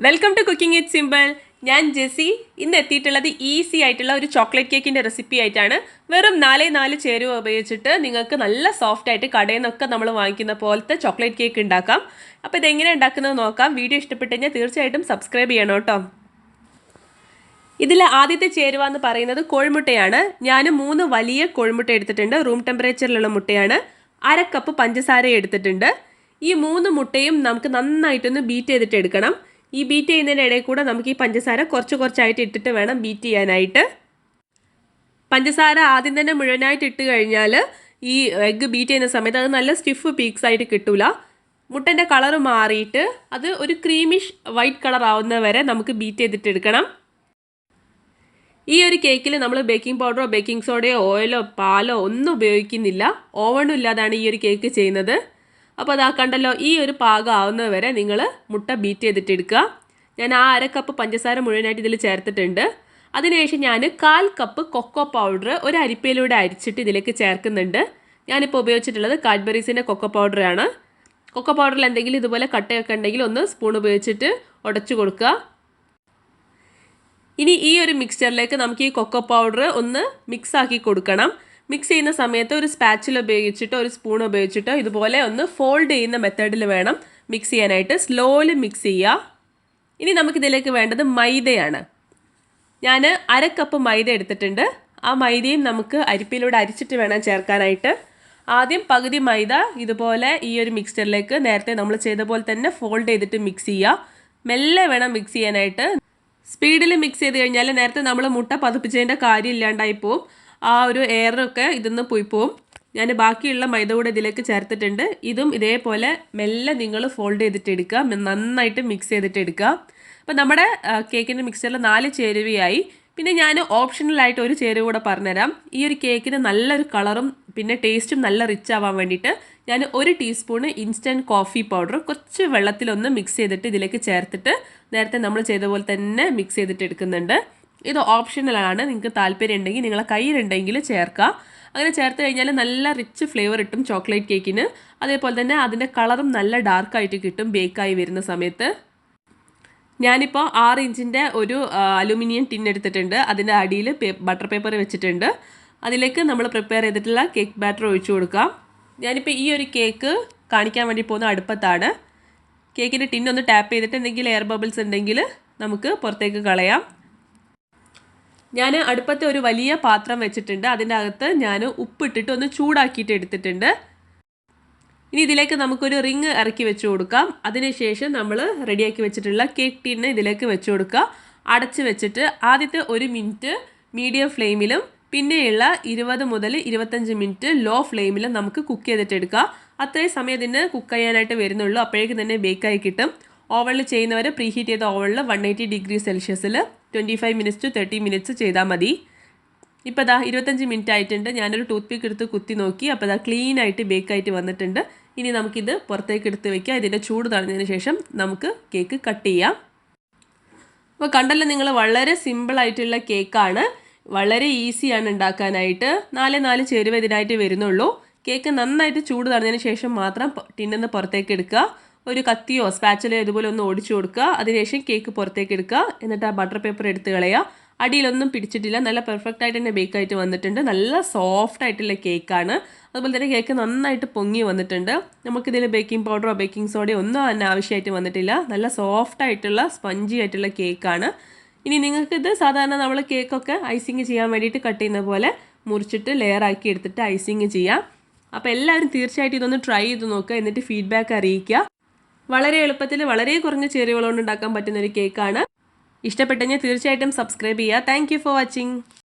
Welcome to cooking it simple. ഞാൻ ജെസി. ഇന്ന് എത്തിയിട്ടുള്ളത് ഈസി ആയിട്ടുള്ള ഒരു ചോക്ലേറ്റ് കേക്കിൻ്റെ റെസിപ്പി ആയിട്ടാണ്. വെറും നാല് ചേരുവ ഉപയോഗിച്ചിട്ട് നിങ്ങൾക്ക് നല്ല സോഫ്റ്റ് ആയിട്ട് കടയിൽ നിന്നൊക്കെ നമ്മൾ വാങ്ങിക്കുന്ന പോലത്തെ ചോക്ലേറ്റ് കേക്ക് ഉണ്ടാക്കാം. അപ്പോൾ ഇതെങ്ങനെ ഉണ്ടാക്കുന്നത് നോക്കാം. വീഡിയോ ഇഷ്ടപ്പെട്ട് കഴിഞ്ഞാൽ തീർച്ചയായിട്ടും സബ്സ്ക്രൈബ് ചെയ്യണം കേട്ടോ. ഇതിൽ ആദ്യത്തെ ചേരുവ എന്ന് പറയുന്നത് കോഴിമുട്ടയാണ്. ഞാൻ 3 വലിയ കോഴിമുട്ട എടുത്തിട്ടുണ്ട്. റൂം ടെമ്പറേച്ചറിലുള്ള മുട്ടയാണ്. 1/2 കപ്പ് പഞ്ചസാര എടുത്തിട്ടുണ്ട്. ഈ 3 മുട്ടയും നമുക്ക് നന്നായിട്ടൊന്ന് ബീറ്റ് ചെയ്തിട്ട് എടുക്കണം. ഈ ബീറ്റ് ചെയ്യുന്നതിൻ്റെ ഇടയിൽ കൂടെ നമുക്ക് ഈ പഞ്ചസാര കുറച്ചായിട്ട് ഇട്ടിട്ട് വേണം ബീറ്റ് ചെയ്യാനായിട്ട്. പഞ്ചസാര ആദ്യം തന്നെ മുഴുവനായിട്ട് ഇട്ട് കഴിഞ്ഞാൽ ഈ എഗ്ഗ് ബീറ്റ് ചെയ്യുന്ന സമയത്ത് അത് നല്ല സ്റ്റിഫ് പീക്സ് ആയിട്ട് കിട്ടൂല. മുട്ടൻ്റെ കളർ മാറിയിട്ട് അത് ഒരു ക്രീമിഷ് വൈറ്റ് കളർ ആവുന്ന വരെ നമുക്ക് ബീറ്റ് ചെയ്തിട്ട് എടുക്കണം. ഈ ഒരു കേക്കിൽ നമ്മൾ ബേക്കിംഗ് പൗഡറോ ബേക്കിംഗ് സോഡയോ ഓയിലോ പാലോ ഒന്നും ഉപയോഗിക്കുന്നില്ല. ഓവണും ഇല്ലാതാണ് ഈ ഒരു കേക്ക് ചെയ്യുന്നത്. അപ്പോൾ അതാ കണ്ടല്ലോ, ഈ ഒരു പാകം ആവുന്നത് വരെ നിങ്ങൾ മുട്ട ബീറ്റ് ചെയ്തിട്ട് എടുക്കുക. ഞാൻ ആ 1/2 കപ്പ് പഞ്ചസാര മുഴുവനായിട്ട് ഇതിൽ ചേർത്തിട്ടുണ്ട്. അതിനുശേഷം ഞാൻ 1/4 കപ്പ് കൊക്കോ പൗഡർ ഒരു അരിപ്പയിലൂടെ അരിച്ചിട്ട് ഇതിലേക്ക് ചേർക്കുന്നുണ്ട്. ഞാനിപ്പോൾ ഉപയോഗിച്ചിട്ടുള്ളത് കാഡ്ബറീസിൻ്റെ കൊക്കോ പൗഡറാണ്. കൊക്കോ പൗഡറിൽ എന്തെങ്കിലും ഇതുപോലെ കട്ടയൊക്കെ ഉണ്ടെങ്കിൽ ഒന്ന് സ്പൂൺ ഉപയോഗിച്ചിട്ട് ഉടച്ചു കൊടുക്കുക. ഇനി ഈ ഒരു മിക്സ്ചറിലേക്ക് നമുക്ക് ഈ കൊക്കോ പൗഡർ ഒന്ന് മിക്സ് ആക്കി കൊടുക്കണം. മിക്സ് ചെയ്യുന്ന സമയത്ത് ഒരു സ്പാച്ചിൽ ഉപയോഗിച്ചിട്ടോ ഒരു സ്പൂൺ ഉപയോഗിച്ചിട്ടോ ഇതുപോലെ ഒന്ന് ഫോൾഡ് ചെയ്യുന്ന മെത്തേഡിൽ വേണം മിക്സ് ചെയ്യാനായിട്ട്. സ്ലോലി മിക്സ് ചെയ്യുക. ഇനി നമുക്കിതിലേക്ക് വേണ്ടത് മൈദയാണ്. ഞാൻ 1/2 കപ്പ് മൈദ എടുത്തിട്ടുണ്ട്. ആ മൈദയും നമുക്ക് അരിപ്പയിലൂടെ അരിച്ചിട്ട് വേണം ചേർക്കാനായിട്ട്. ആദ്യം പകുതി മൈദ ഇതുപോലെ ഈ ഒരു മിക്സ്ചറിലേക്ക് നേരത്തെ നമ്മൾ ചെയ്ത പോലെ തന്നെ ഫോൾഡ് ചെയ്തിട്ട് മിക്സ് ചെയ്യുക. മെല്ലെ വേണം മിക്സ് ചെയ്യാനായിട്ട്. സ്പീഡിൽ മിക്സ് ചെയ്ത് കഴിഞ്ഞാൽ നേരത്തെ നമ്മൾ മുട്ട പതിപ്പിച്ചതിൻ്റെ കാര്യം ഇല്ലാണ്ടായി പോവും. ആ ഒരു എയറൊക്കെ ഇതിന്ന് പോയി പോവും. ഞാൻ ബാക്കിയുള്ള മൈദ കൂടെ ഇതിലേക്ക് ചേർത്തിട്ടുണ്ട്. ഇതും ഇതേപോലെ മെല്ലെ നിങ്ങൾ ഫോൾഡ് ചെയ്തിട്ട് എടുക്കുക. നന്നായിട്ട് മിക്സ് ചെയ്തിട്ട് എടുക്കുക. അപ്പോൾ നമ്മുടെ കേക്കിൻ്റെ മിക്സറിൽ 4 ചേരുവയായി. പിന്നെ ഞാൻ ഓപ്ഷണലായിട്ട് ഒരു ചേരുവ കൂടെ പറഞ്ഞുതരാം. ഈ ഒരു കേക്കിന് നല്ലൊരു കളറും പിന്നെ ടേസ്റ്റും നല്ല റിച്ച് ആവാൻ വേണ്ടിയിട്ട് ഞാൻ 1 ടീസ്പൂണ് ഇൻസ്റ്റൻറ്റ് കോഫി പൗഡർ കുറച്ച് വെള്ളത്തിലൊന്ന് മിക്സ് ചെയ്തിട്ട് ഇതിലേക്ക് ചേർത്തിട്ട് നേരത്തെ നമ്മൾ ചെയ്ത പോലെ തന്നെ മിക്സ് ചെയ്തിട്ട് എടുക്കുന്നുണ്ട്. ഇത് ഓപ്ഷണലാണ്. നിങ്ങൾക്ക് താല്പര്യം ഉണ്ടെങ്കിൽ നിങ്ങളെ കയ്യിലുണ്ടെങ്കിൽ ചേർക്കുക. അങ്ങനെ ചേർത്ത് കഴിഞ്ഞാൽ നല്ല റിച്ച് ഫ്ലേവർ കിട്ടും ചോക്ലേറ്റ് കേക്കിന്. അതേപോലെ തന്നെ അതിൻ്റെ കളറും നല്ല ഡാർക്കായിട്ട് കിട്ടും ബേക്കായി വരുന്ന സമയത്ത്. ഞാനിപ്പോൾ 6 ഇഞ്ചിൻ്റെ ഒരു അലുമിനിയം ടിൻ എടുത്തിട്ടുണ്ട്. അതിൻ്റെ അടിയിൽ ബട്ടർ പേപ്പർ വെച്ചിട്ടുണ്ട്. അതിലേക്ക് നമ്മൾ പ്രിപ്പയർ ചെയ്തിട്ടുള്ള കേക്ക് ബാറ്റർ ഒഴിച്ചു കൊടുക്കാം. ഞാനിപ്പോൾ ഈ ഒരു കേക്ക് കാണിക്കാൻ വേണ്ടി പോകുന്ന അടുപ്പത്താണ്. കേക്കിൻ്റെ ടിൻ ഒന്ന് ടാപ്പ് ചെയ്തിട്ട് എന്തെങ്കിലും എയർ ബബിൾസ് ഉണ്ടെങ്കിൽ നമുക്ക് പുറത്തേക്ക് കളയാം. ഞാൻ അടുപ്പത്ത് ഒരു വലിയ പാത്രം വെച്ചിട്ടുണ്ട്. അതിൻ്റെ അകത്ത് ഞാൻ ഉപ്പിട്ടിട്ട് ഒന്ന് ചൂടാക്കിയിട്ട് എടുത്തിട്ടുണ്ട്. ഇനി ഇതിലേക്ക് നമുക്കൊരു റിങ് ഇറക്കി വെച്ച് കൊടുക്കാം. അതിനുശേഷം നമ്മൾ റെഡിയാക്കി വെച്ചിട്ടുള്ള കേക്ക് ടീന് ഇതിലേക്ക് വെച്ച് കൊടുക്കുക. അടച്ച് വെച്ചിട്ട് ആദ്യത്തെ 1 മിനിറ്റ് മീഡിയം ഫ്ലെയിമിലും പിന്നെയുള്ള 20 മുതൽ 25 മിനിറ്റ് ലോ ഫ്ലെയിമിലും നമുക്ക് കുക്ക് ചെയ്തിട്ട് എടുക്കുക. അത്രയും സമയം ഇതിന് കുക്ക് ചെയ്യാനായിട്ട് വരുന്നുള്ളൂ. അപ്പോഴേക്കും തന്നെ ബേക്കായി കിട്ടും. ഓവനിൽ ചെയ്യുന്നവർ പ്രീഹീറ്റ് ചെയ്ത ഓവനിൽ 180 ഡിഗ്രി സെൽഷ്യസിൽ 25 മിനിറ്റ്സ് ടു 30 മിനിറ്റ്സ് ചെയ്താൽ മതി. ഇപ്പോൾ ഇതാ 25 മിനിറ്റ് ആയിട്ടുണ്ട്. ഞാനൊരു ടൂത്ത് പിക്ക് എടുത്ത് കുത്തി നോക്കി. അപ്പോൾ ഇതാ ക്ലീൻ ആയിട്ട് ബേക്കായിട്ട് വന്നിട്ടുണ്ട്. ഇനി നമുക്കിത് പുറത്തേക്ക് എടുത്ത് വയ്ക്കാം. ഇതിൻ്റെ ചൂട് തടഞ്ഞതിന് ശേഷം നമുക്ക് കേക്ക് കട്ട് ചെയ്യാം. അപ്പോൾ കണ്ടല്ലോ നിങ്ങൾ, വളരെ സിമ്പിളായിട്ടുള്ള കേക്കാണ്. വളരെ ഈസിയാണ് ഉണ്ടാക്കാനായിട്ട്. 4 ചേരുവ ഇതിനായിട്ട് വരുന്നുള്ളൂ. കേക്ക് നന്നായിട്ട് ചൂട് തടഞ്ഞതിന് ശേഷം മാത്രം ടിന്നിൽ നിന്ന് പുറത്തേക്ക് എടുക്കുക. ഒരു കത്തിയോ സ്പാച്ചിലോ ഇതുപോലെ ഒന്ന് ഓടിച്ചു കൊടുക്കുക. അതിനുശേഷം കേക്ക് പുറത്തേക്ക് എടുക്കുക. എന്നിട്ട് ആ ബട്ടർ പേപ്പർ എടുത്ത് കളയുക. അടിയിലൊന്നും പിടിച്ചിട്ടില്ല. നല്ല പെർഫെക്റ്റ് ആയിട്ട് തന്നെ ബേക്കായിട്ട് വന്നിട്ടുണ്ട്. നല്ല സോഫ്റ്റ് ആയിട്ടുള്ള കേക്കാണ്. അതുപോലെ തന്നെ കേക്ക് നന്നായിട്ട് പൊങ്ങി വന്നിട്ടുണ്ട്. നമുക്കിതിൽ ബേക്കിംഗ് പൗഡറോ ബേക്കിംഗ് സോഡയോ ഒന്നും തന്നെ ആവശ്യമായിട്ട് വന്നിട്ടില്ല. നല്ല സോഫ്റ്റ് ആയിട്ടുള്ള സ്പഞ്ചി ആയിട്ടുള്ള കേക്കാണ്. ഇനി നിങ്ങൾക്കിത് സാധാരണ നമ്മൾ കേക്കൊക്കെ ഐസിങ് ചെയ്യാൻ വേണ്ടിയിട്ട് കട്ട് ചെയ്യുന്ന പോലെ മുറിച്ചിട്ട് ലെയറാക്കി എടുത്തിട്ട് ഐസിങ് ചെയ്യാം. അപ്പോൾ എല്ലാവരും തീർച്ചയായിട്ടും ഇതൊന്ന് ട്രൈ ചെയ്ത് നോക്കുക. എന്നിട്ട് ഫീഡ്ബാക്ക് അറിയിക്കുക. വളരെ എളുപ്പത്തിൽ വളരെ കുറഞ്ഞ ചേരുവകൾ കൊണ്ട് ഉണ്ടാക്കാൻ പറ്റുന്ന ഒരു കേക്കാണ്. ഇഷ്ടപ്പെട്ടെങ്കിൽ തീർച്ചയായിട്ടും സബ്സ്ക്രൈബ് ചെയ്യുക. Thank you for watching.